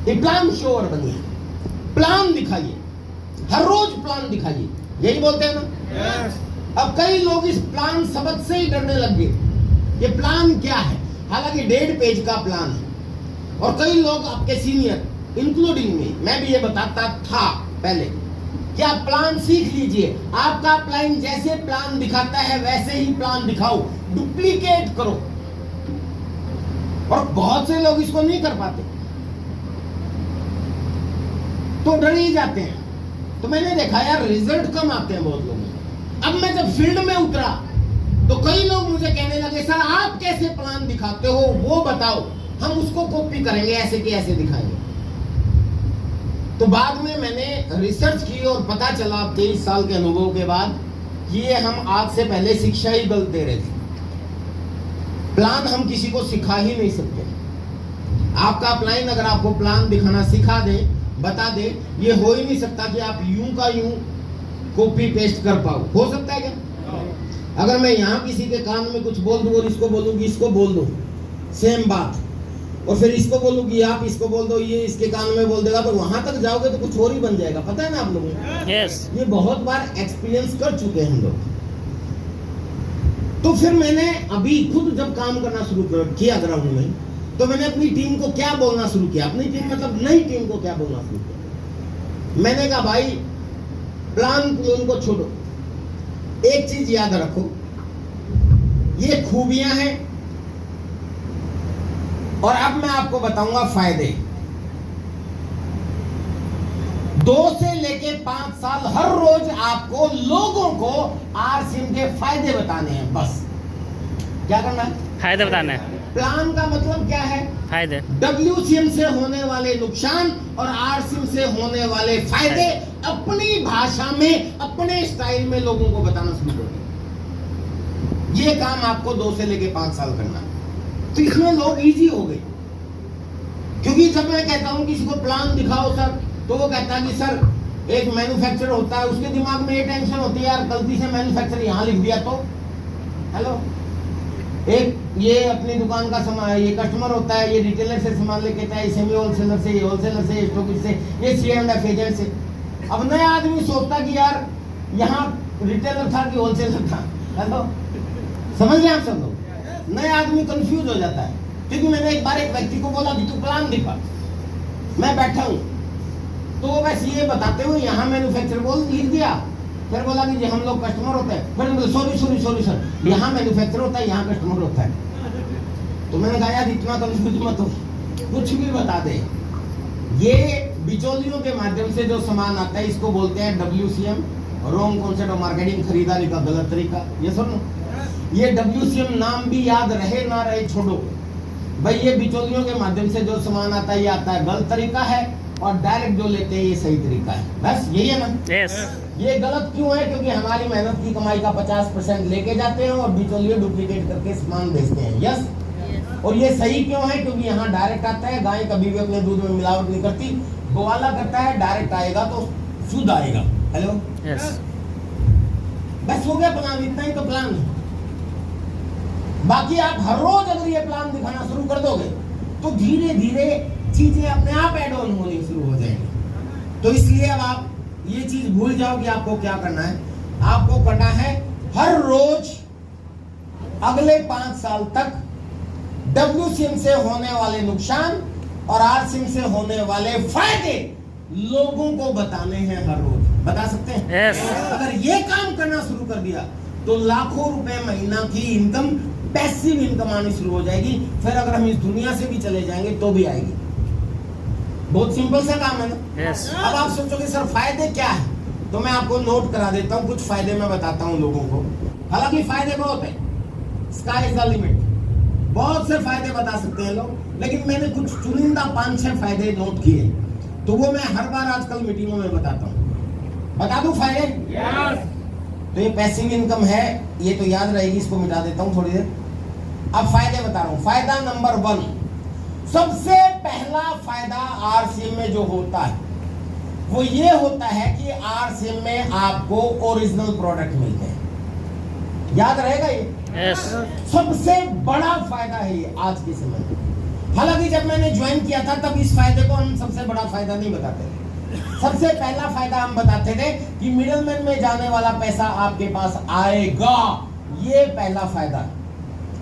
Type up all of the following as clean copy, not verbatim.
ये plan sure बनिए, plan दिखाइए, हर रोज प्लान दिखाइए, यही बोलते हैं ना। अब कई लोग इस प्लान शब्द से ही डरने लग गए। ये प्लान क्या है? हालांकि 1.5 पेज का प्लान है। और कई लोग आपके सीनियर इंक्लूडिंग में, मैं भी ये बताता था पहले कि आप प्लान सीख लीजिए। आपका प्लान जैसे प्लान दिखाता है वैसे ही प्लान दिखाओ, डुप्लीकेट करो। और बहुत से लोग इसको नहीं कर पाते तो डर ही जाते हैं। तो मैंने देखा यार रिजल्ट कम आते हैं बहुत लोगों को। अब मैं जब फील्ड में उतरा तो कई लोग मुझे कहने लगे सर आप कैसे प्लान दिखाते हो वो बताओ, हम उसको कॉपी करेंगे, ऐसे कि ऐसे दिखाएंगे। तो बाद में मैंने रिसर्च की और पता चला 23 साल के अनुभव के बाद ये हम आज से पहले शिक्षा ही गलत दे रहे थे। प्लान हम किसी को सिखा ही नहीं सकते। आपका प्लान अगर आपको प्लान दिखाना सिखा दे, बता दे, ये हो ही नहीं सकता कि आप यूं का यूं कॉपी पेस्ट कर पाओ। हो सकता है क्या? अगर मैं यहाँ किसी के कान में कुछ बोल दूं और इसको बोलूंगी इसको बोल दूं सेम बात, और फिर इसको बोलूंगी आप इसको बोल दो, ये इसके कान में बोल देगा, तो वहां तक जाओगे तो कुछ और ही बन जाएगा। पता है ना आप लोगों को? ये बहुत बार एक्सपीरियंस कर चुके हैं हम लोग। तो फिर मैंने अभी खुद जब काम करना शुरू किया ग्राउंड में, तो मैंने अपनी टीम को क्या बोलना शुरू किया, अपनी टीम मतलब नई टीम को क्या बोलना शुरू किया। मैंने कहा भाई प्लान को छोड़ो, एक चीज याद रखो, ये खूबियां हैं और अब मैं आपको बताऊंगा फायदे। 2 से लेके 5 साल हर रोज आपको लोगों को आरसीएम के फायदे बताने हैं। बस क्या करना है? फायदे बताने हैं। प्लान का मतलब क्या है? फायदे। डब्ल्यूसीएम से होने वाले नुकसान और आरसीएम से होने वाले फायदे अपनी भाषा में अपने स्टाइल में लोगों को बताना शुरू करें। ये काम आपको 2 से लेके 5 साल करना है। तो इसमें लोग इजी हो गए, क्योंकि जब मैं कहता हूं किसी को प्लान दिखाओ सर, तो वो कहता है कि सर एक मैन्युफैक्चरर होता है, उसके दिमाग में ये टेंशन होती है यार गलती से मैन्युफैक्चरर यहां लिख दिया तो हेलो। एक ये अपनी दुकान का सामान, ये कस्टमर होता है, ये रिटेलर से सामान लेके आता है, सेमी होलसेलर से, ये होलसेलर से, स्टॉकिस्ट से, ये C&F एजेंट से। अब नया आदमी सोचता कि यार यहाँ रिटेलर था कि होलसेलर था। हेलो, समझ रहे हैं आप सब लोग? नया आदमी कंफ्यूज हो जाता है। क्योंकि मैंने एक बार एक व्यक्ति को बोला कि तू प्लान दिखा, मैं बैठा हूँ, तो वो बस ये बताते हुए यहाँ मैन्युफैक्चरर बोल लिख दिया, फिर बोला कि जी हम लोग कस्टमर होते हैं, फिर सॉरी सर यहाँ मैन्युफैक्चरर होता है, यहाँ कस्टमर होता है। तो मैंने कहा यार इतना कंफ्यूज मत हो, कुछ भी बता दे। ये बिचौलियों के माध्यम से जो सामान आता है इसको बोलते हैं WCM, wrong concept of marketing, खरीदारी का गलत तरीका। ये सुनो, ये WCM नाम भी याद रहे ना रहे छोड़ो भाई, ये बिचौलियों के माध्यम से जो सामान आता है ये आता है गलत तरीका है, और डायरेक्ट जो लेते हैं ये सही तरीका है। बस यही है ना? यस। ये गलत क्यों है? क्योंकि हमारी मेहनत की कमाई का 50% लेके जाते हैं और बिचौलिए डुप्लीकेट करके सामान बेचते हैं। यस। और ये सही क्यों है? क्योंकि यहाँ डायरेक्ट आता है, गाय कभी भी अपने दूध में मिलावट नहीं करती, ग्वाला करता है, डायरेक्ट आएगा तो शुद्ध आएगा। Hello, yes. बस हो गया प्लान, इतना ही तो प्लान है। बाकी आप हर रोज अगर ये प्लान दिखाना शुरू कर दोगे तो धीरे धीरे चीजें अपने आप एड ऑन होनी शुरू हो जाएंगी। तो इसलिए अब आप ये चीज भूल जाओ कि आपको क्या करना है। आपको करना है हर रोज अगले 5 साल तक WCM से होने वाले नुकसान और RCM से होने वाले फायदे लोगों को बताने हैं। हर रोज बता सकते हैं? yes. अगर ये काम करना शुरू कर दिया तो लाखों रुपए महीना की इनकम, पैसिव इनकम आनी शुरू हो जाएगी। फिर अगर हम इस दुनिया से भी चले जाएंगे तो भी आएगी। बहुत सिंपल सा काम है ना? yes. अब आप सोचोगे सर फायदे क्या है, तो मैं आपको नोट करा देता हूँ, कुछ फायदे मैं बताता हूँ लोगों को। हालांकि फायदे बहुत है, स्काई इज द लिमिट, बहुत से फायदे बता सकते हैं लोग, लेकिन मैंने कुछ चुनिंदा 5-6 फायदे नोट किए, तो वो मैं हर बार आजकल मीटिंगों में बताता हूँ। बता दूं फायदे? yes. तो ये पैसिव इनकम है, ये तो याद रहेगी, इसको मिटा देता हूँ थोड़ी देर। अब फायदे बता रहा हूँ। फायदा नंबर 1, सबसे पहला फायदा RCM में जो होता है वो ये होता है कि RCM में आपको ओरिजिनल प्रोडक्ट मिलते हैं। याद रहेगा ये? yes. सबसे बड़ा फायदा है ये आज के समय में। हालांकि जब मैंने ज्वाइन किया था तब इस फायदे को हम सबसे बड़ा फायदा नहीं बताते थे। सबसे पहला फायदा हम बताते थे कि मिडलमैन में जाने वाला पैसा आपके पास आएगा, ये पहला फायदा।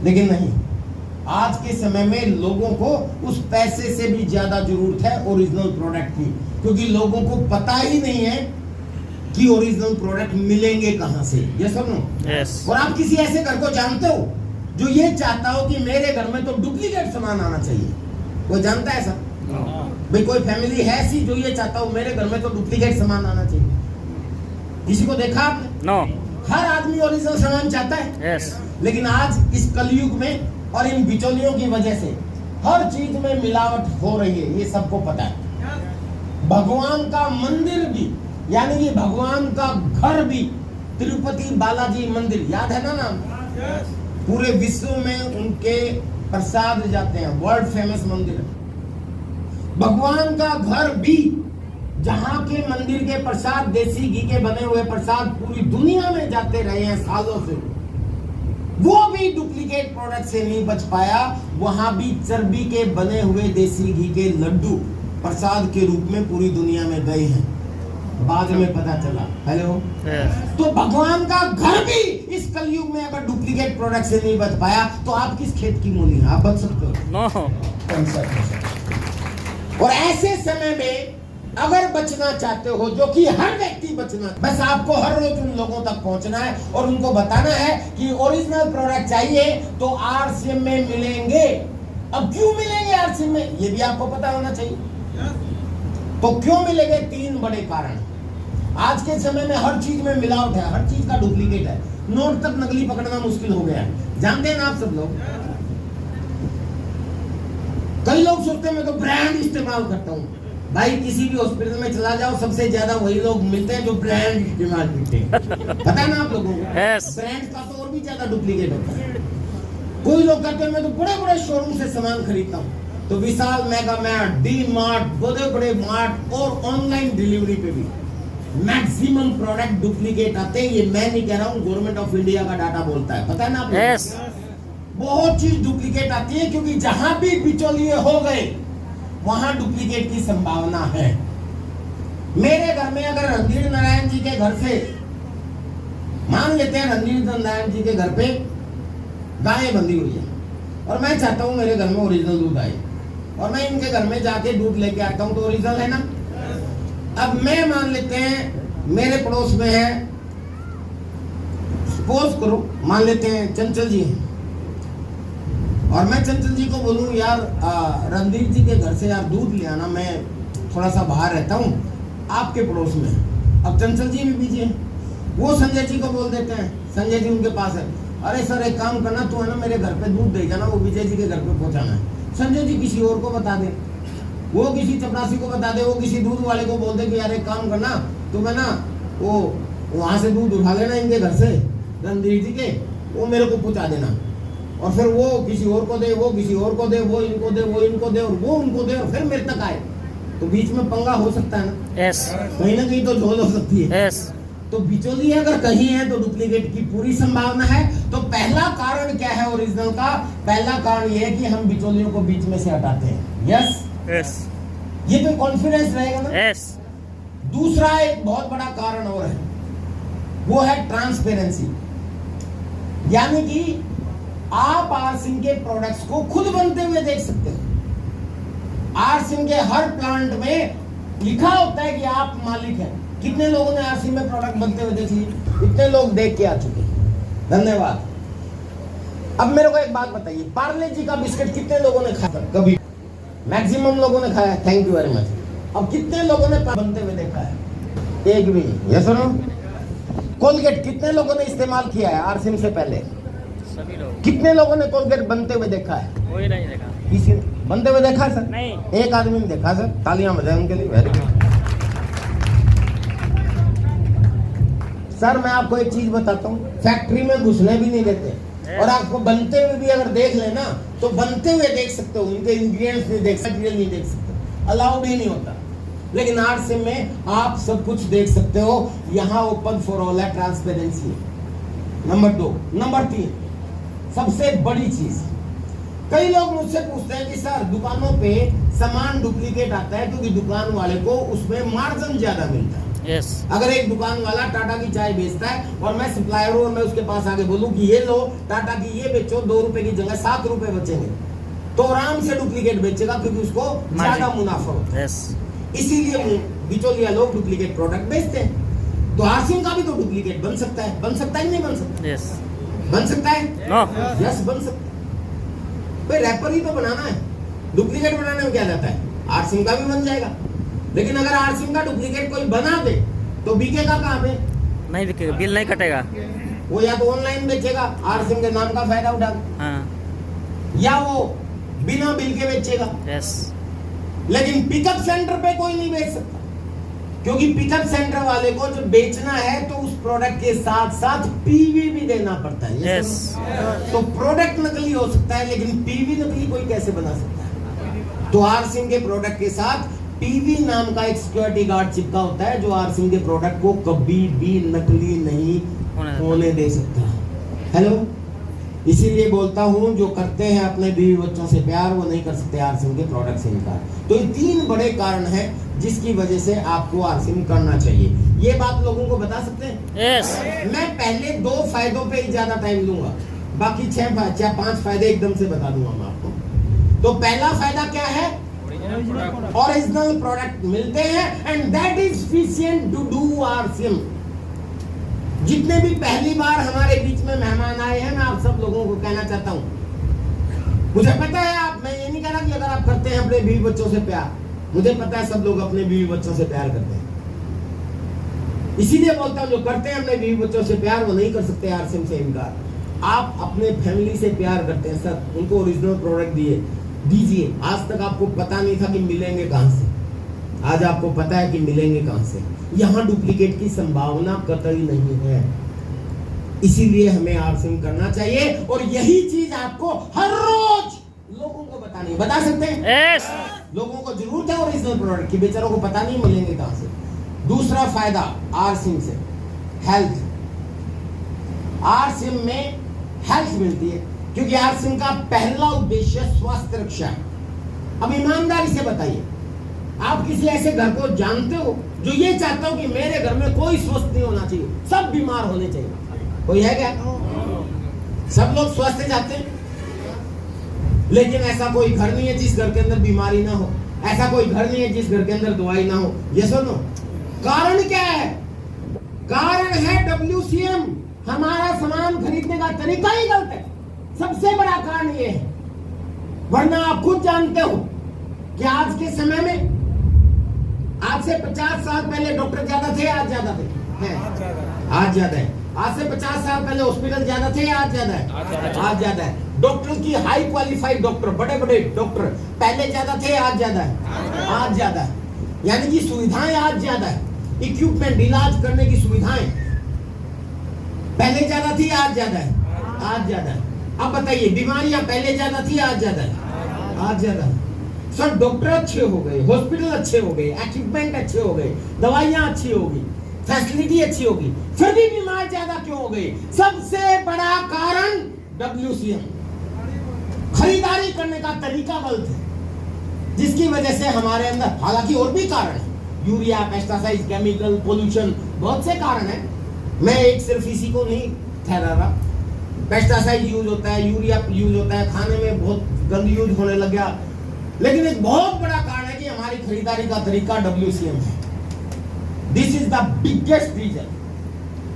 लेकिन नहीं, आज के समय में लोगों को उस पैसे से भी ज्यादा जरूरत है ओरिजिनल प्रोडक्ट की, क्योंकि लोगों को पता ही नहीं है कि ओरिजिनल प्रोडक्ट मिलेंगे कहां से। ये सुनो, और आप किसी ऐसे घर को जानते हो जो ये चाहता हो कि मेरे घर में तो डुप्लीकेट सामान आना चाहिए? कोई जानता है ऐसा? भाई कोई फैमिली है ऐसी जो ये चाहता हो मेरे घर में तो डुप्लीकेट सामान आना चाहिए? किसी को देखा आपने? नो। हर आदमी ओरिजिनल सामान चाहता है। लेकिन आज इस कलयुग में और इन बिचौलियों की वजह से हर चीज में मिलावट हो रही है, ये सबको पता है। भगवान का मंदिर भी, यानी कि भगवान का घर भी, तिरुपति बालाजी मंदिर, याद है ना नाम? पूरे विश्व में उनके प्रसाद जाते हैं, वर्ल्ड फेमस मंदिर। भगवान का घर भी, जहां के मंदिर के प्रसाद, देसी घी के बने हुए प्रसाद पूरी दुनिया में जाते रहे हैं सालों से, वो भी डुप्लीकेट प्रोडक्ट से नहीं बच पाया। वहां भी चर्बी के बने हुए देसी घी के लड्डू प्रसाद के रूप में पूरी दुनिया में गए हैं, बाद में पता चला। हेलो, तो भगवान का घर भी इस कलयुग में अगर डुप्लीकेट प्रोडक्ट से नहीं बच पाया तो आप किस खेत की मूली हैं? आप बच सकते हो? और ऐसे समय में अगर बचना चाहते हो, जो कि हर व्यक्ति बचना, बस आपको हर रोज उन लोगों तक पहुंचना है और उनको बताना है कि ओरिजिनल प्रोडक्ट चाहिए तो आरसीएम में मिलेंगे। अब क्यों मिलेंगे आरसीएम में, ये भी आपको पता होना चाहिए। तो क्यों मिलेंगे? 3 बड़े कारण। आज के समय में हर चीज में मिलावट है, हर चीज का डुप्लीकेट है, नोट तक नकली पकड़ना मुश्किल हो गया है, जानते हैं ना आप सब लोग। कई लोग सोचते हैं मैं तो ब्रांड इस्तेमाल करता हूं। भाई किसी भी हॉस्पिटल में चला जाओ, सबसे ज्यादा वही लोग मिलते हैं जो ब्रांड इस्तेमाल करते हैं। पता है ना आप लोगों को? ब्रांड का तो और भी ज्यादा डुप्लीकेट होता है। कोई लोग कहते हैं मैं तो बड़े बड़े शोरूम से सामान खरीदता हूँ, तो विशाल, मेगा मार्ट, डी मार्ट, बड़े बड़े मार्ट और ऑनलाइन डिलीवरी पे भी मैक्सिमम प्रोडक्ट डुप्लीकेट आते हैं। ये मैं नहीं कह रहा हूँ, गवर्नमेंट ऑफ इंडिया का डाटा बोलता है। पता है ना आप? बहुत चीज डुप्लीकेट आती है, क्योंकि जहां भी बिचौलिए हो गए वहां डुप्लीकेट की संभावना है। मेरे घर में अगर रणधीर नारायण जी के घर से, मान लेते हैं रणधीर नारायण जी के घर पे गायें बंधी हुई है और मैं चाहता हूं मेरे घर में ओरिजिनल दूध आए, और मैं इनके घर में जाके दूध लेके आता हूं, तो ओरिजिनल है ना? अब मैं मान लेते हैं मेरे पड़ोस में है, सपोज करो, मान लेते हैं चंचल जी हैं, और मैं चंचल जी को बोलूं यार रणधीर जी के घर से यार दूध ले आना, मैं थोड़ा सा बाहर रहता हूं आपके पड़ोस में। अब चंचल जी भी बिजी हैं, वो संजय जी को बोल देते हैं, संजय जी उनके पास है, अरे सर एक काम करना, तू है ना मेरे घर पे दूध दे जाना, वो विजय जी के घर पे पहुंचाना है। संजय जी किसी और को बता दे, वो किसी चपरासी को बता दे, वो किसी दूध वाले को बोल दे कि यार एक काम करना, तुम्हें ना वो वहां से दूध उठा लेना इनके घर से रणधीर जी के, वो मेरे को पहुंचा देना, और फिर वो किसी और को दे, वो किसी और को दे, वो इनको दे, वो इनको दे, और वो उनको दे, और फिर मेरे तक आए, तो बीच में पंगा हो सकता है ना? कहीं ना कहीं तो झोल हो सकती है। तो बिचौली अगर कहीं है तो डुप्लीकेट की पूरी संभावना है। तो पहला कारण क्या है ओरिजिनल का? पहला कारण ये है कि हम बिचौलियों को बीच में से हटाते हैं। यस, ये तो कॉन्फिडेंस रहेगा ना? दूसरा एक बहुत बड़ा कारण और है, वो है ट्रांसपेरेंसी, यानी कि आप आर सिंह के प्रोडक्ट्स को खुद बनते हुए देख सकते हो। आर सिंह के हर प्लांट में लिखा होता है कि आप मालिक हैं। कितने लोगों ने आर सिंह में प्रोडक्ट बनते हुए देख लिए? इतने लोग देख के आ चुके हैं, धन्यवाद। अब मेरे को एक बात बताइए, पार्ले जी का बिस्किट कितने लोगों ने खाया? कभी? मैक्सिमम लोगों ने खाया, थैंक यू वेरी मच। अब कितने लोगों ने बनते हुए देखा है? एक भी। ये सुनो, कोलगेट कितने लोगों ने इस्तेमाल किया है आर सिंह से पहले? सभी लोग। कितने लोगों ने कोलगेट बनते हुए देखा है? कोई नहीं देखा। किसी बनते हुए देखा है सर? नहीं। एक आदमी ने देखा सर, तालियां बजाएं उनके लिए, वेरी गुड। सर मैं आपको एक चीज बताता हूँ, फैक्ट्री में घुसने भी नहीं देते, और आपको बनते हुए भी अगर देख लेना तो बनते हुए देख सकते हो, उनके इंग्रेडिएंट्स नहीं देख सकते, नहीं देख सकते, अलाउड ही नहीं होता। लेकिन आरसीएम में आप सब कुछ देख सकते हो, यहाँ ओपन फॉर ऑल है, ट्रांसपेरेंसी। नंबर 2, नंबर 3 सबसे बड़ी चीज, कई लोग मुझसे पूछते हैं कि सर दुकानों पे सामान डुप्लीकेट आता है क्योंकि दुकान वाले को उसमें मार्जिन ज्यादा मिलता है। यस अगर एक दुकान वाला टाटा की चाय बेचता है और मैं सप्लायर हूं और मैं उसके पास आके बोलूं कि ये लो टाटा की ये बेचो, 2 रुपए की जगह 7 रुपए बचेंगे, तो आराम से डुप्लीकेट बेचेगा क्योंकि उसको ज्यादा मुनाफा होता है। यस इसीलिए बिचौलिया लोग डुप्लीकेट प्रोडक्ट बेचते हैं। तो आरसीएम का भी तो डुप्लीकेट बन सकता है कि नहीं बन सकता? यस बन सकता है, नो यस बन सकता है। भाई रैपर ही तो बनाना है, डुप्लीकेट बनाने में क्या जाता है? आरसीएम का भी बन जाएगा। लेकिन अगर आरसीएम का डुप्लीकेट कोई बना दे तो बिकेगा कहाँ पे? नहीं बिकेगा, बिल नहीं कटेगा। वो या तो ऑनलाइन बेचेगा आरसीएम के नाम का फायदा उठा, हाँ या वो बिना बिल के बेचेगा। यस लेकिन पिकअप सेंटर पे कोई नहीं बेच सकता, क्योंकि पिकअप सेंटर वाले को जो बेचना है तो उस प्रोडक्ट के साथ साथ पीवी भी देना पड़ता है। यस तो प्रोडक्ट नकली हो सकता है लेकिन पीवी नकली कोई कैसे बना सकता है? तो आरसीएम के प्रोडक्ट के साथ पीवी नाम का एक सिक्योरिटी गार्ड चिपका होता है जो आरसीएम के प्रोडक्ट को कभी भी नकली नहीं होने दे सकता। हेलो, इसीलिए बोलता हूं जो करते हैं अपने बीवी बच्चों से प्यार वो नहीं कर सकते आरसीएम के प्रोडक्ट से इनकार। तो ये 3 बड़े कारण हैं जिसकी वजह से आपको आरसीएम करना चाहिए। ये बात लोगों को बता सकते हैं? यस मैं पहले 2 फायदों पे ही ज्यादा टाइम लूंगा, बाकी 5 फायदे एकदम से बता दूंगा मैं आपको। तो पहला फायदा क्या है? ओरिजिनल प्रोडक्ट मिलते हैं and that is sufficient to do RCM. जितने भी पहली बार हमारे बीच में मेहमान आए हैं मैं आप सब लोगों को कहना चाहता हूं, मुझे पता है आप, मैं ये नहीं कह रहा कि अगर आप करते हैं अपने बीवी बच्चों से प्यार, मुझे पता है सब लोग अपने बीवी बच्चों से प्यार करते हैं, इसीलिए बोलता हूं जो करते हैं अपने बीवी बच्चों से प्यार वो नहीं कर सकते आरसीएम से इनकार। आप अपने फैमिली से प्यार करते हैं सर, उनको ओरिजिनल प्रोडक्ट दीजिए। आज तक आपको पता नहीं था कि मिलेंगे कहां से, आज आपको पता है कि मिलेंगे कहां से। यहां डुप्लीकेट की संभावना कतई नहीं है, इसीलिए हमें आरसीएम करना चाहिए और यही चीज आपको हर रोज लोगों को बतानी है। बता सकते हैं? यस लोगों को जरूरत है ओरिजिनल प्रोडक्ट की, बेचारों को पता नहीं मिलेंगे कहां से। दूसरा फायदा आरसीएम से हेल्थ। आरसीएम में हेल्थ मिलती है क्योंकि आरसीएम का पहला उद्देश्य स्वास्थ्य रक्षा है। अब ईमानदारी से बताइए, आप किसी ऐसे घर को जानते हो जो ये चाहता हो कि मेरे घर में कोई स्वस्थ नहीं होना चाहिए, सब बीमार होने चाहिए? कोई है क्या? सब लोग स्वस्थ चाहते हैं, लेकिन ऐसा कोई घर नहीं है जिस घर के अंदर बीमारी ना हो, ऐसा कोई घर नहीं है जिस घर के अंदर दवाई ना हो। ये सुनो, कारण क्या है? कारण है WCM। हमारा सामान खरीदने का तरीका ही गलत है, सबसे बड़ा कारण ये है। वरना आप खुद जानते हो कि आज के समय में, आज से 50 साल पहले डॉक्टर ज्यादा थे, आज ज्यादा थे? आज ज्यादा है। आज से 50 साल पहले हॉस्पिटल ज्यादा थे, आज ज्यादा है? आज ज्यादा है। डॉक्टर की हाई क्वालिफाइड डॉक्टर, बड़े बड़े डॉक्टर पहले ज्यादा थे, आज ज्यादा है? आज ज्यादा है। यानी कि सुविधाएं आज ज्यादा है, इक्विपमेंट, इलाज करने की सुविधाएं पहले ज्यादा थी, आज ज्यादा है? आज ज्यादा है। अब बताइए, बीमारियां पहले ज्यादा थी, आज ज्यादा है? आज ज्यादा है। सर डॉक्टर अच्छे हो गए, हॉस्पिटल अच्छे हो गए, इक्विपमेंट अच्छे हो गए, दवाइयां अच्छी होगी, फैसिलिटी अच्छी होगी, फिर भी बीमार ज्यादा क्यों हो गई? सबसे बड़ा कारण WCM, खरीदारी करने का तरीका गलत है, जिसकी वजह से हमारे अंदर, हालांकि और भी कारण है, यूरिया, पेस्टिसाइड, केमिकल, पोल्यूशन, बहुत से कारण है। मैं एक सिर्फ इसी को नहीं ठहरा रहा। पेस्टिसाइड यूज होता है, यूरिया यूज होता है, खाने में बहुत गंद यूज होने लग गया, लेकिन एक बहुत बड़ा कारण है कि हमारी खरीदारी का तरीका WCM है। This is the biggest reason.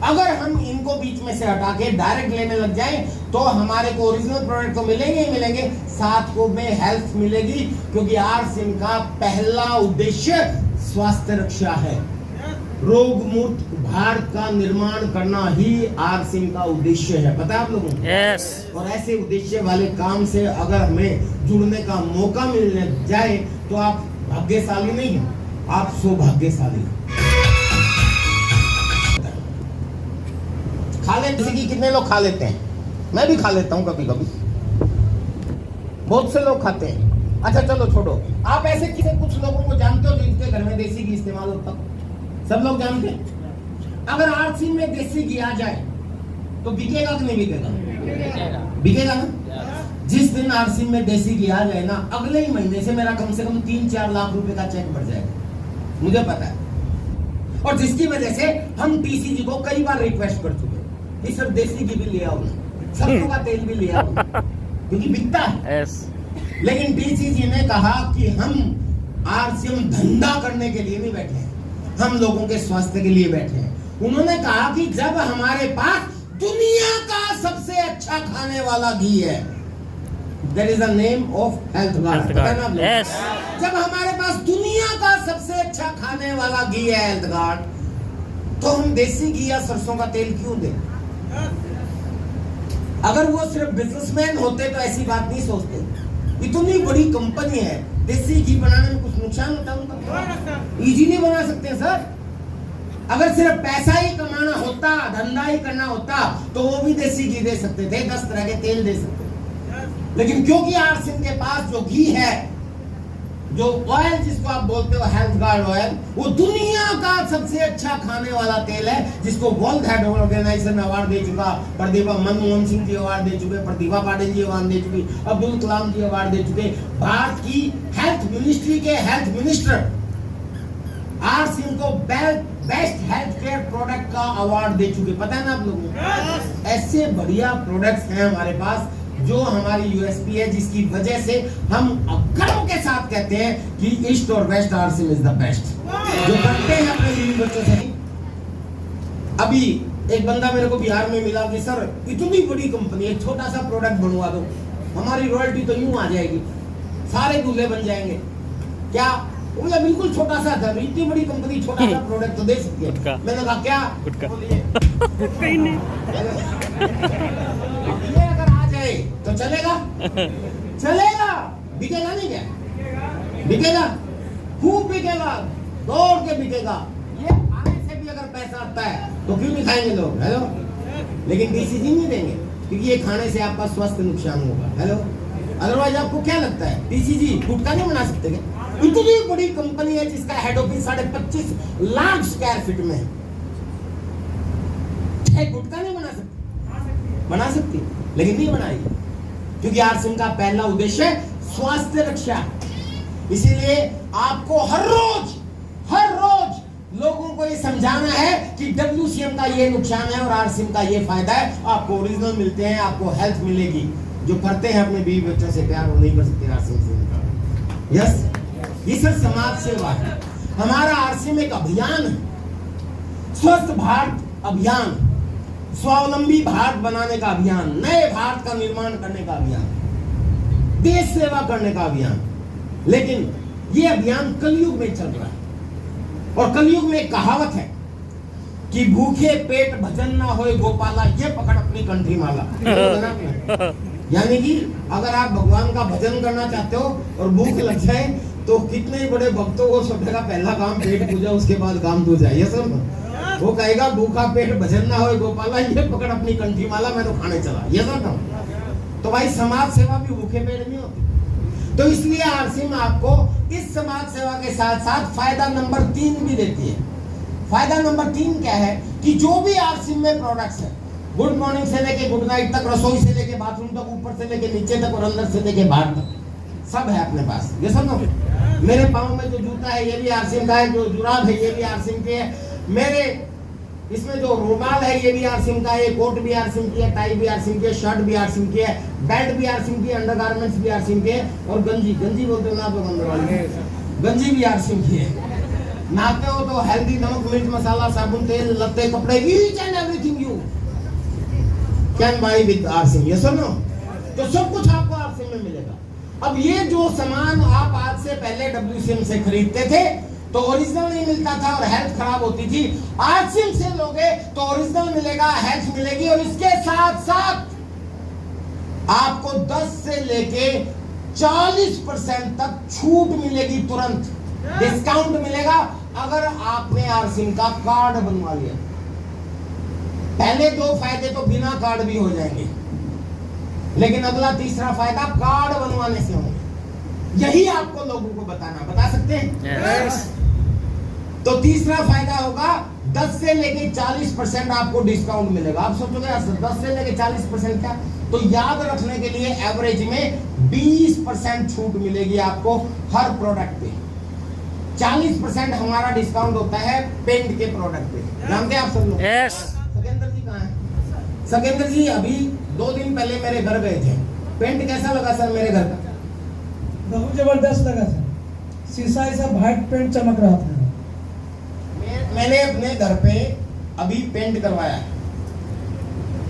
अगर हम इनको बीच में से हटा के डायरेक्ट लेने लग जाए तो हमारे को ओरिजिनल प्रोडक्ट तो मिलेंगे ही मिलेंगे, साथ को में हेल्थ मिलेगी, क्योंकि आरसीएम का पहला उद्देश्य स्वास्थ्य रक्षा है। रोग मुक्त भारत का निर्माण करना ही आरसीएम का उद्देश्य है, पता है आप लोगों को? यस और ऐसे उद्देश्य वाले काम से अगर हमें जुड़ने का मौका मिलने जाए तो आप भाग्यशाली नहीं हैं, आप सौभाग्यशाली हैं। खा लेते हैं, कितने लोग खा लेते हैं? मैं भी खा लेता हूं कभी कभी, बहुत से लोग खाते हैं। अच्छा चलो छोड़ो, आप ऐसे किसी कुछ लोगों को जानते हो जिनके घर में देसी घी इस्तेमाल होता? सब लोग जानते हैं। अगर आरसीएम में देसी घी आ जाए तो बिकेगा कि नहीं बिकेगा? बिकेगा ना? जिस दिन आरसीएम में देसी घी आ जाए ना, अगले ही महीने से मेरा कम से कम 3-4 लाख रुपए का चेक बढ़ जाएगा, मुझे पता है। और जिसकी वजह से हम टीसीजी को कई बार रिक्वेस्ट कर चुके हैं कि सर देसी घी भी ले आओ, सरसों का तेल भी ले आओ, क्योंकि बिकता है। लेकिन टीसीजी ने कहा कि हम आरसीएम धंधा करने के लिए नहीं बैठे हैं, हम लोगों के स्वास्थ्य के लिए बैठे हैं। उन्होंने कहा कि जब हमारे पास दुनिया का सबसे अच्छा खाने वाला घी है, there is a name of health guard. जब हमारे पास दुनिया का सबसे अच्छा खाने वाला घी है हेल्थ गार्ड, तो हम देसी घी या सरसों का तेल क्यों दें? अगर वो सिर्फ बिजनेसमैन होते तो ऐसी बात नहीं सोचते। इतनी बड़ी कंपनी है, देसी घी बनाने में कुछ नुकसान होता है उनका? इजी नहीं बना सकते सर। अगर सिर्फ पैसा ही कमाना होता, धंधा ही करना होता, तो वो भी देसी घी दे सकते थे, 10 तरह के तेल दे सकते थे। लेकिन क्योंकि आरसीएम के पास जो घी है, जो ऑयल जिसको आप बोलते हो हेल्थ गार्ड ऑयल, वो दुनिया का सबसे अच्छा खाने वाला तेल है, जिसको वर्ल्ड हेल्थ ऑर्गेनाइजेशन अवार्ड दे चुका, प्रतिभा मनमोहन सिंह जी अवार्ड दे चुके, प्रतिभा पाटिल जी अवार्ड दे चुकी, अब्दुल कलाम जी अवार्ड दे चुके। भारत की हेल्थ मिनिस्ट्री के हेल्थ मिनिस्टर आरसीएम को बेस्ट हेल्थ केयर प्रोडक्ट का अवार्ड दे चुके, पता है ना आप लोगों को? ऐसे बढ़िया प्रोडक्ट्स हैं हमारे पास, जो हमारी यूएसपी है, जिसकी वजह से हम गर्व के साथ कहते हैं कि ईस्ट और west RCM is the best. जो करते हैं अपने बीवी बच्चों से। अभी एक बंदा मेरे को बिहार में मिला कि सर इतनी बड़ी कंपनी, एक छोटा सा प्रोडक्ट बनवा दो, हमारी रॉयल्टी तो यूं आ जाएगी, सारे दूल्हे बन जाएंगे। क्या? बोला बिल्कुल छोटा सा था, इतनी बड़ी कंपनी छोटा सा प्रोडक्ट तो दे सकती है। मैंने कहा क्या? बोलिए नहीं। ये अगर आ जाए तो चलेगा? चलेगा, बिकेगा नहीं क्या? बिकेगा, खूब बिकेगा, दौड़ के बिकेगा। ये खाने से भी अगर पैसा आता है तो क्यों नहीं खाएंगे लोग? हेलो। लेकिन टीसीजी नहीं देंगे, क्योंकि ये खाने से आपका स्वास्थ्य नुकसान होगा। हेलो। अदरवाइज आपको क्या लगता है टीसीजी गुटखा नहीं बना सकते क्या? इतनी बड़ी कंपनी है जिसका head office 25.5 lakh square feet में है, गुटखा नहीं बना सकती? बना सकती, लेकिन नहीं बनाएगी, क्योंकि आरसीएम का पहला उद्देश्य स्वास्थ्य रक्षा। इसीलिए आपको हर रोज लोगों को ये समझाना है कि डब्ल्यूसीएम का ये नुकसान है और आरसीएम का ये फायदा है। आपको ओरिजिनल मिलते हैं, आपको हेल्थ मिलेगी। जो करते हैं अपने बीवी बच्चों से प्यार, वो नहीं कर सकते आरसीएम से। यस, ये सर समाज सेवा है। हमारा आरसीएम एक अभियान है, स्वस्थ भारत अभियान, स्वावलंबी भारत बनाने का अभियान, नए भारत का निर्माण करने का अभियान, देश सेवा करने का अभियान। लेकिन ये अभियान कलयुग में चल रहा है, और कलयुग में एक कहावत है कि भूखे पेट भजन ना होए गोपाला, ये पकड़ अपनी कंठी माला। यानी कि अगर आप भगवान का भजन करना चाहते हो और भूख लग जाए, तो कितने बड़े भक्तों को सोचेगा पहला काम पेट पूजा, उसके बाद काम दूजा। ये सब वो कहेगा भूखा पेट भजन ना होए गोपाला, ये पकड़ अपनी कंठी माला, मैं तो खाने चला। ये सब तो भाई समाज सेवा भी भूखे पेट नहीं होती। तो इसलिए आरसीएम आपको इस समाज सेवा के साथ साथ फायदा नंबर 3 भी देती है। फायदा नंबर 3 क्या है कि जो भी आरसीएम में प्रोडक्ट्स है, गुड मॉर्निंग से लेके गुड नाइट तक, रसोई से लेके बाथरूम तक, ऊपर से लेके नीचे तक और अंदर से लेके बाहर तक, सब है अपने पास। ये सब ना, मेरे पाँव में जो जूता है ये भी आरसीएम का है, जो जुराब है ये भी आरसीएम के है, मेरे इसमें जो रुमाल है ये भी आरसीएम का है, कोट भी आरसीएम की है, टाई भी आरसीएम की है, शर्ट भी आरसीएम की है, बेल्ट भी आरसीएम की है, अंडरगारमेंट्स भी आरसीएम के है, और गंजी बोलते हो ना आप लोग अंदर वाले, गंजी भी आरसीएम की है। नहाते हो तो हेल्दी, नमक मिर्च मसाला साबुन तेल लत्ते कपड़े, each and everything you can buy with RCM. ये सुनो, तो सब कुछ आपको आरसीएम में मिलेगा। अब ये जो सामान आप आज से पहले डब्ल्यूसीएम से खरीदते थे तो ओरिजिनल नहीं मिलता था और हेल्थ खराब होती थी, आरसीएम से लोगे तो ओरिजिनल मिलेगा, हेल्थ मिलेगी, और इसके साथ साथ आपको 10 से लेके 40% तक छूट मिलेगी, तुरंत डिस्काउंट मिलेगा अगर आपने आरसीएम का कार्ड बनवा लिया। पहले 2 फायदे तो बिना कार्ड भी हो जाएंगे, लेकिन अगला तीसरा फायदा कार्ड बनवाने से होगा। यही आपको लोगों को बता सकते हैं। तो तीसरा फायदा होगा 10 से लेके 40% आपको डिस्काउंट मिलेगा। आप सोचोगे 10 से लेके 40% क्या, तो याद रखने के लिए एवरेज में 20% छूट मिलेगी आपको हर प्रोडक्ट पे। 40% हमारा डिस्काउंट होता है पेंट के प्रोडक्ट पे, जानते हैं आप सब लोग। यस। सकेंद्र जी कहाँ है? सकेंद्र जी अभी 2 दिन पहले मेरे घर गए थे, पेंट कैसा लगा सर मेरे घर का? बहुत जबरदस्त लगा सर, शीशा ऐसा व्हाइट पेंट चमक रहा था। मैंने अपने घर पे अभी पेंट करवाया,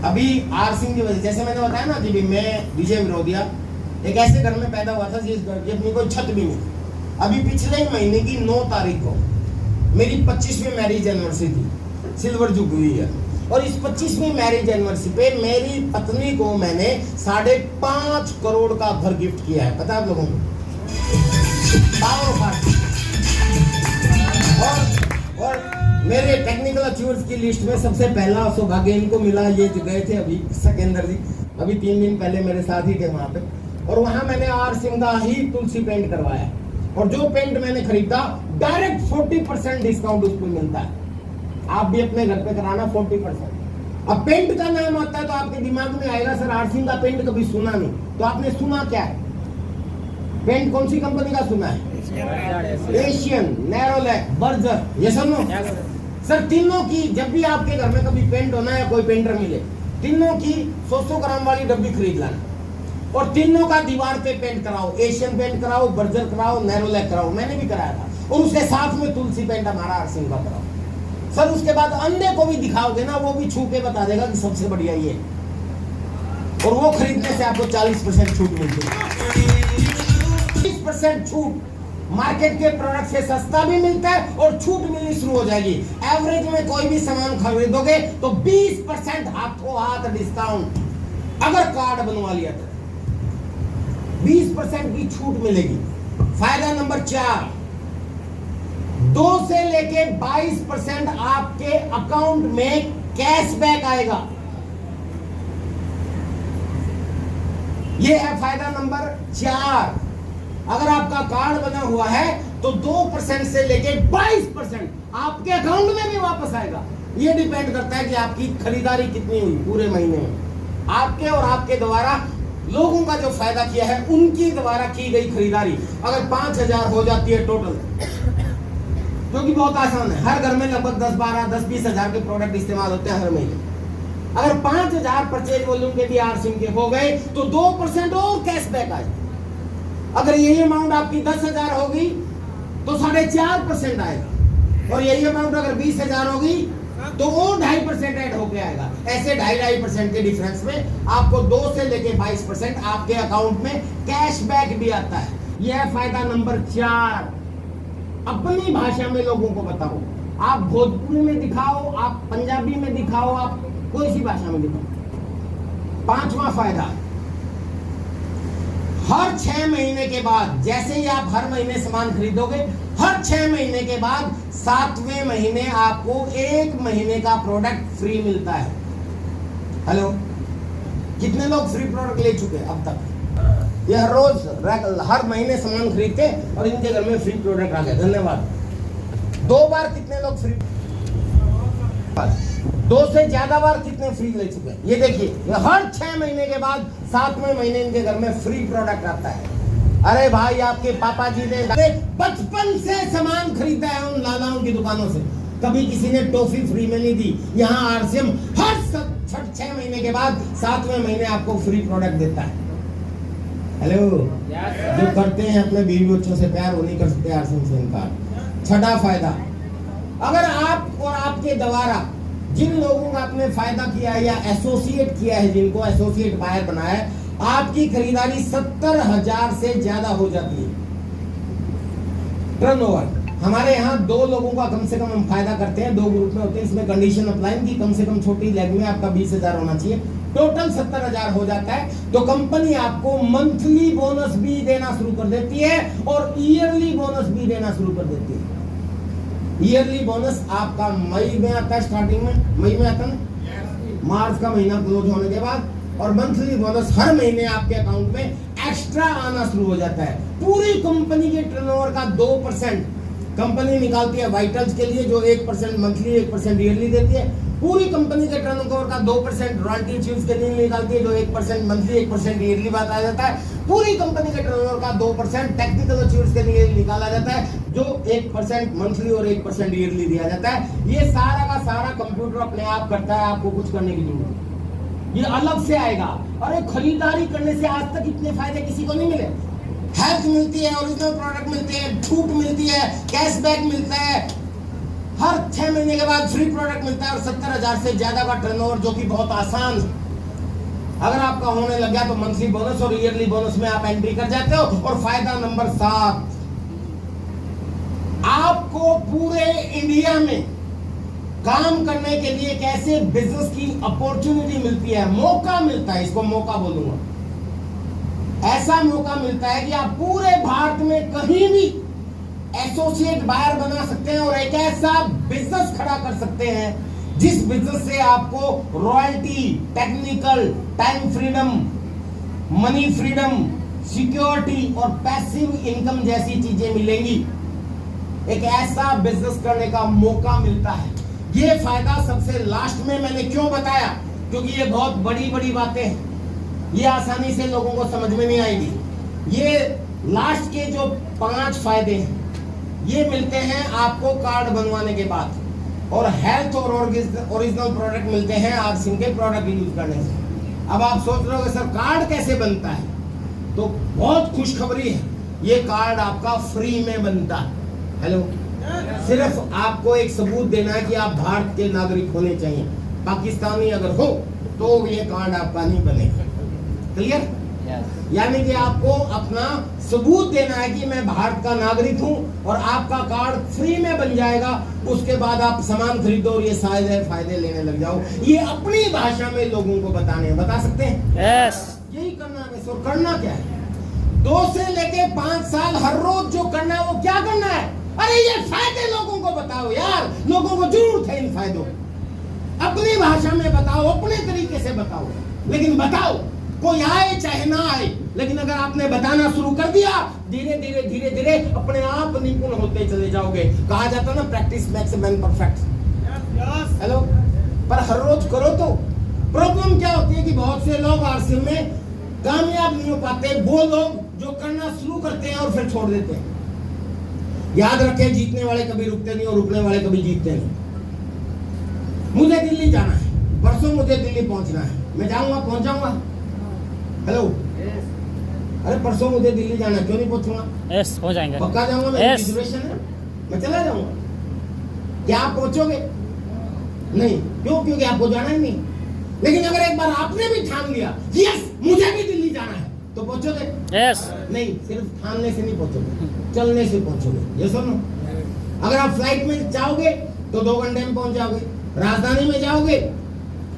अभी आर सिंह की वजह, जैसे मैंने बताया ना कि मैं विजय विरोधिया एक ऐसे घर में पैदा हुआ था जिस घर की अपनी कोई छत भी नहीं। अभी पिछले ही महीने की 9 तारीख को मेरी 25वीं मैरिज एनिवर्सरी थी, सिल्वर जुबली है, और इस 25वीं मैरिज एनिवर्सरी पे मेरी पत्नी को मैंने 5.5 करोड़ का घर गिफ्ट किया है, पता है आप लोगों को? और मेरे टेक्निकल अचीवर्स की लिस्ट में सबसे पहला सौभाग्य इनको मिला। ये जो गए थे अभी सकेंद्र जी, अभी 3 दिन पहले मेरे साथ ही थे वहां पे, और वहां मैंने आर सिंह का ही तुलसी पेंट करवाया, और जो पेंट मैंने खरीदा डायरेक्ट 40% डिस्काउंट उस पर मिलता है। आप भी अपने घर पे कराना 40%। अब पेंट का नाम आता है तो आपके दिमाग में आएगा सर आर सिंह का पेंट कभी सुना नहीं, तो आपने सुना क्या है? पेंट कौन सी कंपनी का सुना है? एशियन, नेरोलैक, बर्जर, ये सब नो सर। तीनों की जब भी आपके घर में कभी पेंट होना या कोई पेंटर मिले, तीनों की 100 ग्राम वाली डब्बी खरीद लाना, और तीनों का दीवार पे पेंट कराओ। एशियन पेंट कराओ, बर्जर कराओ, नेरोलैक कराओ, मैंने भी कराया था, और उसके साथ में तुलसी पेंट हमारा आर सिंह का कराओ सर। उसके बाद अन्य को भी दिखाओगे ना, वो भी छू के बता देगा कि सबसे बढ़िया ये, और वो खरीदने से आपको 40% छूट मिलती है। 20% छूट मार्केट के प्रोडक्ट से सस्ता भी मिलता है और छूट मिलनी शुरू हो जाएगी। एवरेज में कोई भी सामान खरीदोगे तो 20% हाथों हाथ डिस्काउंट, अगर कार्ड बनवा लिया तो 20% की छूट मिलेगी। फायदा नंबर 4, 2 से लेके 22% आपके अकाउंट में कैशबैक आएगा। यह है फायदा नंबर 4। अगर आपका कार्ड बना हुआ है तो 2% से लेके 22% आपके अकाउंट में भी वापस आएगा। यह डिपेंड करता है कि आपकी खरीदारी कितनी हुई पूरे महीने में। आपके और आपके द्वारा लोगों का जो फायदा किया है उनकी द्वारा की गई खरीदारी अगर 5000 हो जाती है टोटल, जो कि बहुत आसान है। हर घर में लगभग 10-20 हजार के प्रोडक्ट इस्तेमाल होते हैं हर महीने। अगर 5000 परचेज वॉल्यूम के भी आर सिंह के हो गए तो 2% और कैशबैक आए। अगर यही अमाउंट आपकी 10,000 होगी तो 4.5% आएगा, और यही अमाउंट अगर 20,000 होगी तो वो 2.5% ऐड होके आएगा। ऐसे 2.5% के डिफरेंस में आपको 2 से लेके 22% आपके अकाउंट में कैशबैक भी आता है। यह है फायदा नंबर 4। अपनी भाषा में लोगों को बताओ, आप भोजपुरी में दिखाओ, आप पंजाबी में दिखाओ, आप कोई सी भाषा में दिखाओ। 5वां फायदा, हर 6 महीने के बाद, जैसे ही आप हर महीने सामान खरीदोगे, हर 6 महीने के बाद 7वें महीने आपको 1 महीने का प्रोडक्ट फ्री मिलता है। हेलो, कितने लोग फ्री प्रोडक्ट ले चुके हैं अब तक? ये हर महीने सामान खरीदते और इनके घर में फ्री प्रोडक्ट आ गया, धन्यवाद। 2 बार कितने लोग फ्री, 2 से ज्यादा बार कितने फ्री ले चुके हैं? ये देखिए, हर 6 महीने के बाद 7वें महीने इनके घर में फ्री प्रोडक्ट आता है। अरे भाई, आपके पापा जी ने बचपन से सामान खरीदा है उन लालाओं की दुकानों से, कभी किसी ने टॉफी फ्री में नहीं दी। यहाँ आरसीएम हर 6 महीने के बाद 7वें महीने आपको फ्री प्रोडक्ट देता है। हेलो, जो करते हैं अपने बीवी बच्चों से प्यार, वो नहीं कर सकते आरसीएम से इनकार। 6वां फायदा, अगर आप और आपके द्वारा जिन लोगों का आपने फायदा किया है या एसोसिएट किया है, जिनको एसोसिएट बायर बनाया है, आपकी खरीदारी 70,000 से ज्यादा हो जाती है टर्नओवर। हमारे यहाँ 2 लोगों का कम से कम हम फायदा करते हैं, 2 ग्रुप में होते हैं। इसमें कंडीशन अप्लाई की कम से कम छोटी लेग में आपका 20,000 होना चाहिए, टोटल 70,000 हो जाता है। तो कंपनी आपको मंथली बोनस भी देना शुरू कर देती है और ईयरली बोनस भी देना शुरू कर देती है। ईयरली बोनस आपका मई में आता है, स्टार्टिंग में मई में आता है, मार्च का महीना क्लोज होने के बाद, और मंथली बोनस हर महीने आपके अकाउंट में एक्स्ट्रा आना शुरू हो जाता है। पूरी कंपनी के टर्नओवर का 2% कंपनी निकालती है वाइटल्स के लिए जो 1% मंथली 1% ईयरली देती है। पूरी कंपनी के टर्नओवर का 2% रॉयल्टी इश्यूज के लिए निकालती है जो 1% मंथली 1% ईयरली बात आ जाता है। पूरी कंपनी के टर्नओवर का 2% टेक्निकल अचीव्स के लिए निकाला जाता है जो 1% मंथली और 1% ईयरली दिया जाता है। ये सारा का सारा कंप्यूटर अपने आप करता है, आपको कुछ करने की जरूरत नहीं। ये अलग से आएगा। अरे खरीदारी करने से आज तक इतने फायदे किसी को नहीं मिले। हेल्थ मिलती है, ओरिजिनल प्रोडक्ट मिलते हैं, छूट मिलती है, कैशबैक मिलता है, हर 6 महीने के बाद फ्री प्रोडक्ट मिलता है और 70,000 से ज्यादा का टर्नओवर जो कि बहुत आसान है। अगर आपका होने लग गया तो मंथली बोनस और ईयरली बोनस में आप एंट्री कर जाते हो। और फायदा नंबर 7, आपको पूरे इंडिया में काम करने के लिए कैसे बिजनेस की अपॉर्चुनिटी मिलती है, मौका मिलता है, इसको मौका बोलूंगा। ऐसा मौका मिलता है कि आप पूरे भारत में कहीं भी एसोसिएट बायर बना सकते हैं और एक ऐसा बिजनेस खड़ा कर सकते हैं जिस बिजनेस से आपको royalty, technical, time freedom, money freedom, security और पैसिव इनकम जैसी चीजें मिलेंगी। एक ऐसा बिजनेस करने का मौका मिलता है। ये फायदा सबसे लास्ट में मैंने क्यों बताया, क्योंकि ये बहुत बड़ी बड़ी बातें हैं, ये आसानी से लोगों को समझ में नहीं आएगी। ये लास्ट के जो 5 फायदे हैं ये मिलते हैं आपको कार्ड बनवाने के बाद, और हेल्थ और ओरिजिनल प्रोडक्ट मिलते हैं आरसिम के प्रोडक्ट यूज करने से। अब आप सोच रहे हो सर कार्ड कैसे बनता है, तो बहुत खुशखबरी है, ये कार्ड आपका फ्री में बनता है। हेलो, सिर्फ आपको एक सबूत देना है कि आप भारत के नागरिक होने चाहिए। पाकिस्तानी अगर हो तो ये कार्ड आपका नहीं बनेगा। क्लियर? यानी कि आपको अपना सबूत देना है कि मैं भारत का नागरिक हूं और आपका कार्ड फ्री में बन जाएगा। उसके बाद आप सामान खरीदो और ये सारे फायदे लेने लग जाओ। ये अपनी भाषा में लोगों को बता सकते हैं। यस, यही करना है। और करना क्या है, 2 से लेके 5 साल हर रोज जो करना है वो क्या करना है, अरे ये फायदे लोगों को बताओ यार। लोगों को जरूरत है इन फायदों, अपनी भाषा में बताओ, अपने तरीके से बताओ, लेकिन बताओ, कोई आए चाहे ना आए। लेकिन अगर आपने बताना शुरू कर दिया, धीरे धीरे धीरे धीरे अपने आप निपुण होते चले जाओगे। कहा जाता ना practice makes man perfect. Hello, पर हर रोज करो तो। प्रॉब्लम क्या होती है कि बहुत से लोग आरसीएम में कामयाब नहीं हो पाते, वो लोग जो करना शुरू करते हैं और फिर छोड़ देते हैं। याद रखें, जीतने वाले कभी रुकते नहीं और रुकने वाले कभी जीतते नहीं। मुझे दिल्ली जाना है, परसों मुझे दिल्ली पहुंचना है, मैं जाऊंगा, पहुंच जाऊंगा। हेलो, अरे परसों मुझे दिल्ली जाना है, क्यों नहीं पहुंचूंगा? यस, पहुंच जाएंगे। पक्का जाऊंगा, मेरी रिजर्वेशन है, मैं चला जाऊंगा। क्या आप पहुंचोगे? नहीं, क्यों? क्योंकि आपको जाना ही नहीं। लेकिन अगर एक बार आपने भी ठान लिया यस मुझे भी दिल्ली जाना है, तो पहुंचोगे? यस। नहीं, सिर्फ ठानने से नहीं पहुंचोगे, चलने से पहुंचोगे। ये सुनो, अगर आप फ्लाइट में जाओगे तो 2 घंटे में पहुंच जाओगे, राजधानी में जाओगे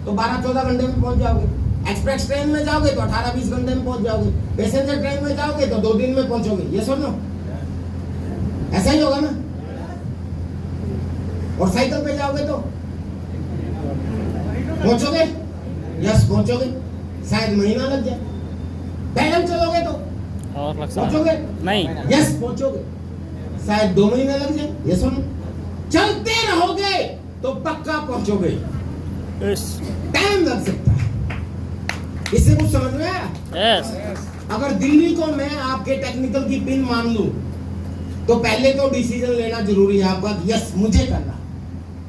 तो 12-14 घंटे में पहुंच जाओगे, एक्सप्रेस ट्रेन में जाओगे तो 18-20 घंटे में पहुंच जाओगे, पैसेंजर ट्रेन में जाओगे तो 2 दिन में पहुंचोगे। ये सुनो, ऐसा ही होगा ना। और साइकिल पे जाओगे तो पहुंचोगे? यस, पहुंचोगे, शायद महीना लग जाए। पैदल चलोगे तो और लग सकता पहुंचोगे? नहीं। यस, पहुंचोगे, शायद 2 महीने लग जाए। ये सुनो, चलते रहोगे तो पक्का पहुंचोगे, यस, टाइम लग सकता है। इससे कुछ समझ में आया? यस। अगर दिल्ली को मैं आपके टेक्निकल की पिन मान लूं तो पहले तो डिसीजन लेना जरूरी है आपका, यस मुझे करना,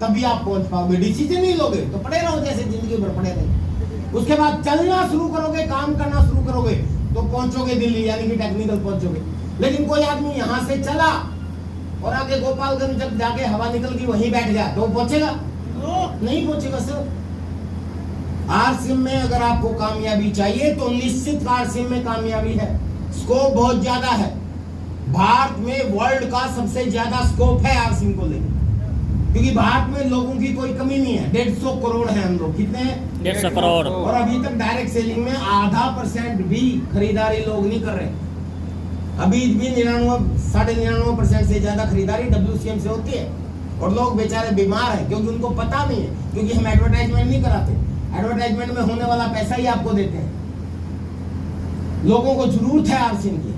तभी आप पहुंच पाओगे। डिसीजन नहीं लोगे तो पड़े रहो जैसे जिंदगी भर पड़े रहे। उसके बाद चलना शुरू करोगे, काम करना शुरू करोगे तो पहुंचोगे दिल्ली, यानी कि टेक्निकल पहुंचोगे। लेकिन कोई आदमी यहां से चला और आगे गोपालगंज जब जाके हवा निकल गई वहीं बैठ गया तो पहुंचेगा? नहीं पहुंचेगा सर। आरसीएम में अगर आपको कामयाबी चाहिए तो निश्चित आरसीएम में कामयाबी है, स्कोप बहुत ज्यादा है। भारत में वर्ल्ड का सबसे ज्यादा स्कोप है आरसीएम को लेकर, क्योंकि भारत में लोगों की कोई कमी नहीं है। 150 करोड़ है हम लोग। कितने हैं? 150 करोड़। और अभी तक डायरेक्ट सेलिंग में 0.5% भी खरीदारी लोग नहीं कर रहे। अभी भी 99.99% से ज्यादा खरीदारी WCM से होती है और लोग बेचारे बीमार हैं क्योंकि उनको पता नहीं है, क्योंकि हम एडवर्टाइजमेंट नहीं कराते। एडवर्टाइजमेंट में होने वाला पैसा ही आपको देते हैं। लोगों को जरूरत है आरसीएम की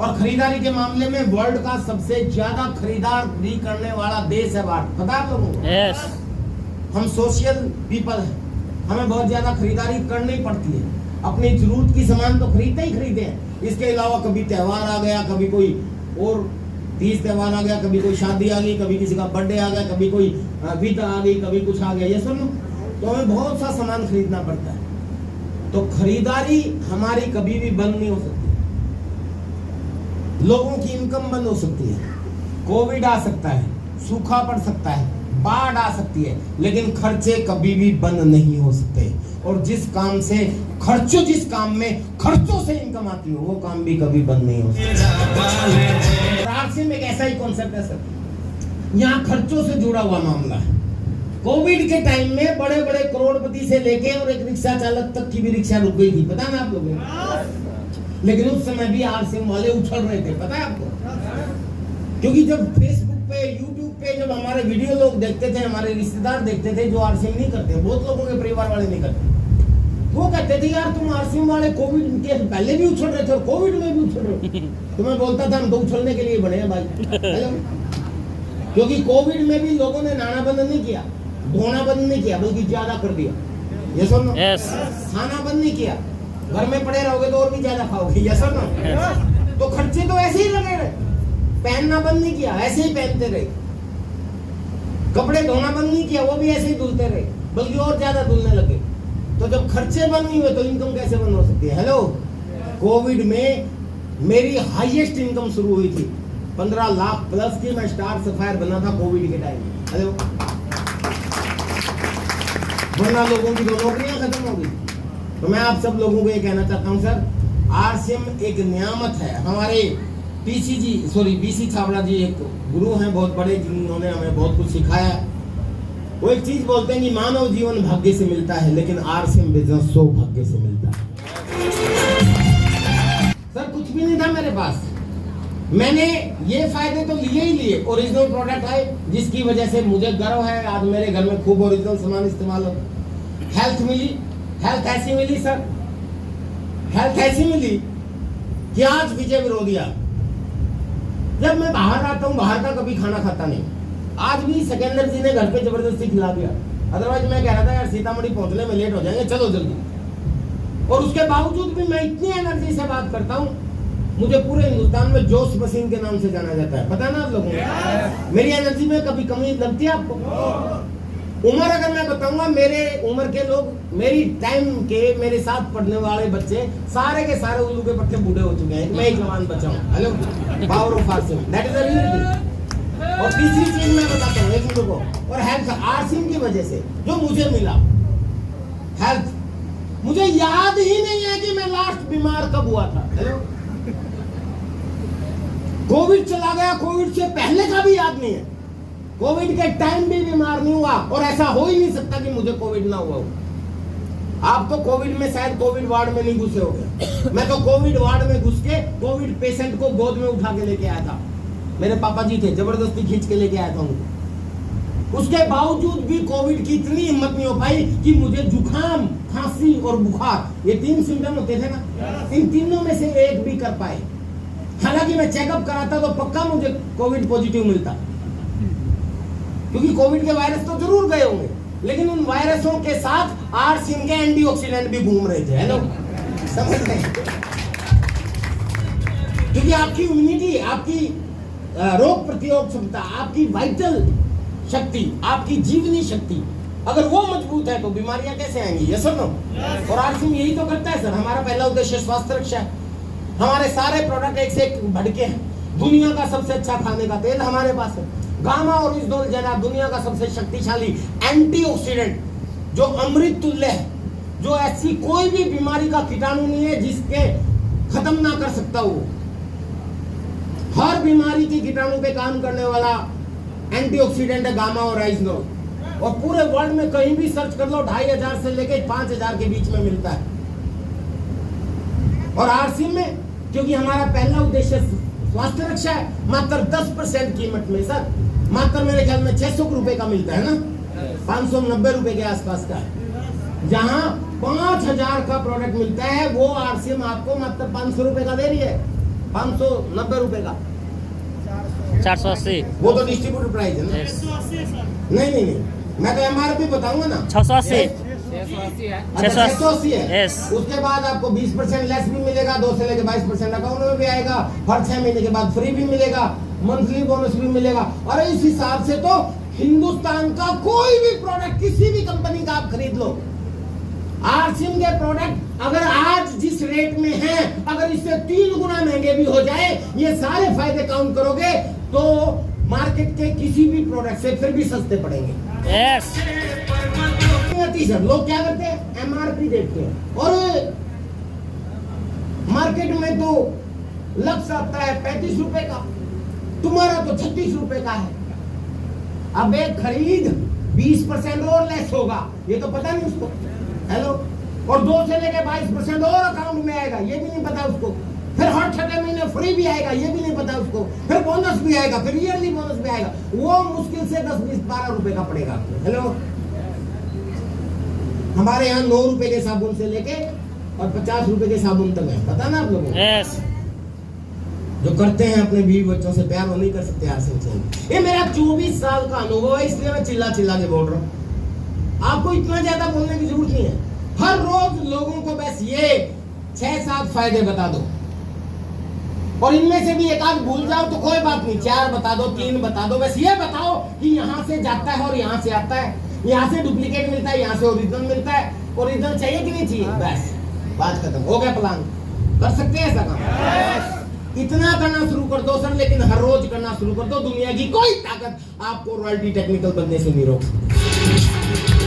और खरीदारी के मामले में वर्ल्ड का सबसे ज्यादा खरीदारी करने वाला देश है भारत। पता है आप लोगों को? यस। हम सोशल पीपल हैं, हमें बहुत ज्यादा खरीदारी करनी पड़ती है। अपनी जरूरत की सामान तो खरीदते ही खरीदते हैं। इसके अलावा कभी त्योहार आ गया, कभी कोई और तीज त्योहार आ गया, कभी कोई शादी आ गई, कभी किसी का बर्थडे आ गया, कभी कोई विद आ गई, कभी कुछ आ गया, ये सुनो, तो हमें बहुत सा सामान खरीदना पड़ता है। तो खरीदारी हमारी कभी भी बंद नहीं हो सकती। लोगों की इनकम बंद हो सकती है, कोविड आ सकता है, सूखा पड़ सकता है, बाढ़ आ सकती है, लेकिन खर्चे कभी भी बंद नहीं हो सकते। और जिस काम में खर्चों से इनकम आती हो, वो काम भी कभी बंद नहीं हो सकता। आरसीएम में एक ऐसा ही कॉन्सेप्ट है सर, यहाँ खर्चों से जुड़ा हुआ मामला है। कोविड के टाइम में बड़े बड़े करोड़पति से लेके और एक रिक्शा चालक तक की भी रिक्शा रुक गई थी, पता ना आप लोगों को? लेकिन उस समय भी आरसीएम वाले उछल रहे थे, पता है आपको? क्योंकि जब फेसबुक पे, यूट्यूब पे जब हमारे वीडियो लोग देखते थे, हमारे रिश्तेदार देखते थे जो आरसीएम नहीं करते, बहुत लोगों के परिवार वाले नहीं करते, वो कहते थे यार तुम आरसीएम वाले कोविड के पहले भी उछल रहे थे और कोविड में भी उछल रहे हो। तो मैं बोलता था हम तो उछलने के लिए बने हैं भाई। क्योंकि कोविड में भी लोगों ने नहाना बंद नहीं किया, धोना बंद नहीं किया, बल्कि ज्यादा कर दिया। ये सुनो, खाना बंद नहीं किया, घर में पड़े रहोगे तो और भी ज्यादा खाओगे। ये सुनो, तो खर्चे तो ऐसे ही लगे रहे। पहनना बंद नहीं किया, ऐसे ही पहनते रहे। कपड़े धोना बंद नहीं किया, वो भी ऐसे ही धुलते रहे, बल्कि और ज्यादा धुलने लगे। तो जब खर्चे बंद नहीं हुए तो इनकम कैसे बंद हो सकती है? हेलो, कोविड में मेरी हाईएस्ट इनकम शुरू हुई थी, 15 लाख प्लस की। मैं स्टार सफायर बना था कोविड के टाइम। हेलो, वरना लोगों की तो नौकरियां खत्म हो गई। तो मैं आप सब लोगों को ये कहना चाहता हूं सर, आरसीएम एक नियामत है। हमारे बीसी छाबड़ा जी एक गुरु हैं बहुत बड़े, जिन्होंने हमें बहुत कुछ सिखाया। वो एक चीज बोलते हैं कि मानव जीवन भाग्य से मिलता है, लेकिन आरसीएम बिजनेस सौभाग्य से मिलता है। सर कुछ भी नहीं था मेरे पास, मैंने ये फायदे तो लिए ही लिए। ओरिजिनल प्रोडक्ट है जिसकी वजह से मुझे गर्व है, आज मेरे घर में खूब ओरिजिनल सामान इस्तेमाल होता। हेल्थ मिली, हेल्थ ऐसी मिली सर, हेल्थ ऐसी मिली कि आज विजय विरोधिया, जब मैं बाहर आता हूँ, बाहर का कभी खाना खाता नहीं। आज भी सिकंदर जी ने घर पे जबरदस्ती खिला दिया, अदरवाइज मैं कह रहा था यार सीतामढ़ी पहुंचने में लेट हो जाएंगे, चलो जल्दी। और उसके बावजूद भी मैं इतनी एनर्जी से बात करता हूँ। मुझे पूरे हिंदुस्तान में जोश मशीन के नाम से जाना जाता है, पता है ना आप लोगों को? मेरी एनर्जी में कभी कमी लगती है आपको? उम्र अगर मैं बताऊंगा, मेरे उम्र के लोग, मेरी टाइम के मेरे साथ पढ़ने वाले बच्चे सारे के सारे उल्लू के पट्टे बूढ़े हो चुके हैं, मैं एक जवान बचा हूं। Hello, power of RCM, that is the reality. और तीसरी चीज मैं बताता हूँ एक मिनट को, और हेल्थ आरसीएम की वजह से जो मुझे मिला, हेल्थ, मुझे याद ही नहीं है कि मैं लास्ट बीमार कब हुआ था। हेलो, कोविड चला गया, कोविड से पहले का भी याद नहीं है, कोविड के टाइम भी बीमार नहीं हुआ, और ऐसा हो ही नहीं सकता कि मुझे कोविड ना हुआ हो। आप तो कोविड में शायद कोविड वार्ड में नहीं घुसे होंगे, मैं तो कोविड वार्ड में घुस के कोविड पेशेंट को गोद में उठा के लेके आया था। मेरे पापा जी थे, जबरदस्ती खींच के लेके आया था उनको। उसके बावजूद भी कोविड की इतनी हिम्मत नहीं हो पाई कि मुझे जुकाम, खांसी और बुखार, ये 3 सिम्टम होते थे ना, इन तीनों में से एक भी कर पाए। हालांकि मैं चेकअप कराता तो पक्का मुझे कोविड पॉजिटिव मिलता, क्योंकि कोविड के वायरस तो जरूर गए होंगे, लेकिन उन वायरसों के साथ आरसीएम के एंटीऑक्सीडेंट भी घूम रहे थे। हेलो, समझ गए? क्योंकि आपकी इम्यूनिटी, आपकी रोग प्रतिरोध क्षमता, आपकी वाइटल शक्ति, आपकी जीवनी शक्ति अगर वो मजबूत है तो बीमारियां कैसे आएंगी? यस और नो? और आरसीएम यही तो करता है सर। हमारा पहला उद्देश्य स्वास्थ्य रक्षा है। हमारे सारे प्रोडक्ट एक से एक बढ़के हैं। दुनिया का सबसे अच्छा खाने का तेल हमारे पास है, गामा ओरिजिनल जेला, दुनिया का सबसे शक्तिशाली एंटीऑक्सीडेंट जो अमृत तुल्य है, जो ऐसी कोई भी बीमारी का कीटाणु नहीं है जिसके खत्म ना कर सकता वो। हर बीमारी की कीटाणु पे काम करने वाला एंटीऑक्सीडेंट है गामा ओरिजिनल। और पूरे वर्ल्ड में कहीं भी सर्च कर लो, 2500 से लेकर 5000 के बीच में मिलता है। और आरसीएम में, क्योंकि हमारा पहला उद्देश्य स्वास्थ्य रक्षा है, मात्र 10% कीमत में सर, मात्र मेरे ख्याल में 600 रुपए का मिलता है ना, 590 रुपए के आसपास का है। जहां 5000 का प्रोडक्ट मिलता है, वो आरसीएम आपको मात्र 500 रुपए का दे रही है। 590 रुपए का, 480 वो तो डिस्ट्रीब्यूटर प्राइस है ना। यस नहीं, मैं तो एमआरपी बताऊंगा ना। 680 अच्छा, 680 है। यस उसके बाद आपको 20% लेस भी मिलेगा, 2 से लेके 22% अकाउंट में भी आएगा, हर 6 महीने के बाद फ्री भी मिलेगा, मंथली बोनस भी मिलेगा। और इस हिसाब से तो हिंदुस्तान का कोई भी प्रोडक्ट किसी भी कंपनी का आप खरीद लो, आरसीएम के प्रोडक्ट अगर आज जिस रेट में है, अगर इससे 3 गुना महंगे भी हो जाए, ये सारे फायदे काउंट करोगे तो मार्केट के किसी भी प्रोडक्ट से फिर भी सस्ते पड़ेंगे। यस सर लोग क्या करते हैं, एमआरपी देखते हैं, और मार्केट में तो लक्ष्य आता है 35 रुपए का, तुम्हारा तो 36 रुपए का है। अब एक खरीद 20% और लेस होगा, ये तो पता नहीं उसको। हेलो, और 2 से लेके 22% और अकाउंट में आएगा, ये भी नहीं पता उसको। फिर हर 6 महीने फ्री भी आएगा, ये भी नहीं पता उसको। फिर बोनस भी आएगा, फिर ईयरली बोनस भी आएगा, वो मुश्किल से 10, 20, 12 रुपए का पड़ेगा आपको। हेलो, हमारे यहाँ 9 रुपए के साबुन से लेके और 50 रुपए के साबुन तक है, पता ना आप लोगों को। यस जो करते हैं अपने बीवी बच्चों से प्यार, वो नहीं कर सकते आरसीएम से। ये मेरा 24 साल का अनुभव है, इसलिए मैं चिल्ला चिल्ला के बोल रहा हूँ। आपको इतना ज्यादा बोलने की जरूरत नहीं है। हर रोज लोगों को बस ये 6-7 फायदे बता दो, और इनमें से भी एक आध भूल जाओ तो कोई बात नहीं, 4 बता दो, 3 बता दो, बस ये बताओ कि यहाँ से जाता है और यहाँ से आता है, यहाँ से डुप्लीकेट मिलता है, यहाँ से ओरिजिनल मिलता है। ओरिजिनल चाहिए कि नहीं चाहिए, बस बात खत्म, हो गया प्लान। कर सकते हैं ऐसा काम? इतना करना शुरू कर दो सर, लेकिन हर रोज करना शुरू कर दो, दुनिया की कोई ताकत आपको रॉयल्टी टेक्निकल बनने से नहीं रोक सकती।